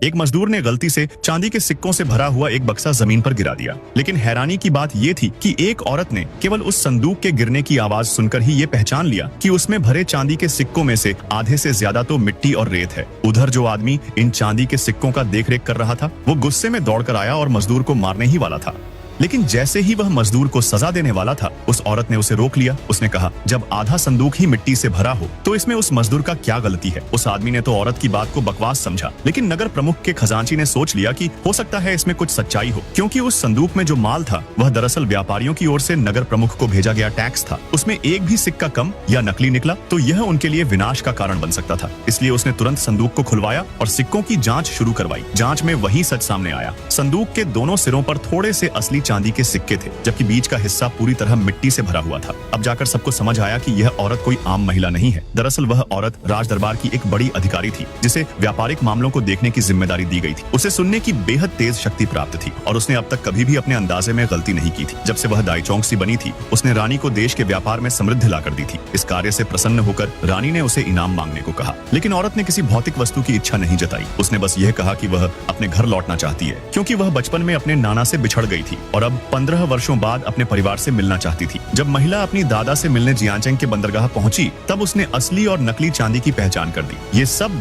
एक मजदूर ने गलती से चांदी के सिक्कों से भरा हुआ एक बक्सा जमीन पर गिरा दिया, लेकिन हैरानी की बात ये थी कि एक औरत ने केवल उस संदूक के गिरने की आवाज सुनकर ही ये पहचान लिया कि उसमें भरे चांदी के सिक्कों में से आधे से ज्यादा तो मिट्टी और रेत है। उधर जो आदमी इन चांदी के सिक्कों का देखरेख कर रहा था, वो गुस्से में दौड़कर आया और मजदूर को मारने ही वाला था। लेकिन जैसे ही वह मजदूर को सजा देने वाला था, उस औरत ने उसे रोक लिया। उसने कहा, जब आधा संदूक ही मिट्टी से भरा हो तो इसमें उस मजदूर का क्या गलती है। उस आदमी ने तो औरत की बात को बकवास समझा, लेकिन नगर प्रमुख के खजांची ने सोच लिया कि हो सकता है इसमें कुछ सच्चाई हो, क्योंकि उस संदूक में जो माल था वह दरअसल व्यापारियों की ओर से नगर प्रमुख को भेजा गया टैक्स था। उसमें एक भी सिक्का कम या नकली निकला तो यह उनके लिए विनाश का कारण बन सकता था। इसलिए उसने तुरंत संदूक को खुलवाया और सिक्कों की जांच शुरू करवाई। जांच में वही सच सामने आया। संदूक के दोनों सिरों पर थोड़े से असली चांदी के सिक्के थे, जबकि बीच का हिस्सा पूरी तरह मिट्टी से भरा हुआ था। अब जाकर सबको समझ आया कि यह औरत कोई आम महिला नहीं है। दरअसल वह औरत राज दरबार की एक बड़ी अधिकारी थी, जिसे व्यापारिक मामलों को देखने की जिम्मेदारी दी गई थी। उसे सुनने की बेहद तेज शक्ति प्राप्त थी और उसने अब तक कभी भी अपने अंदाजे में गलती नहीं की थी। जब से वह दाईचौंग सी बनी थी, उसने रानी को देश के व्यापार में समृद्धि ला कर दी थी। इस कार्य से प्रसन्न होकर रानी ने उसे इनाम मांगने को कहा, लेकिन औरत ने किसी भौतिक वस्तु की इच्छा नहीं जताई। उसने बस यह कहा कि वह अपने घर लौटना चाहती है, क्योंकि वह बचपन में अपने नाना से बिछड़ गई थी और अब 15 वर्षों बाद अपने परिवार से मिलना चाहती थी। जब महिला अपनी दादा से मिलने जियांचेंग के बंदरगाह पहुंची, तब उसने असली और नकली चांदी की पहचान कर दी। ये सब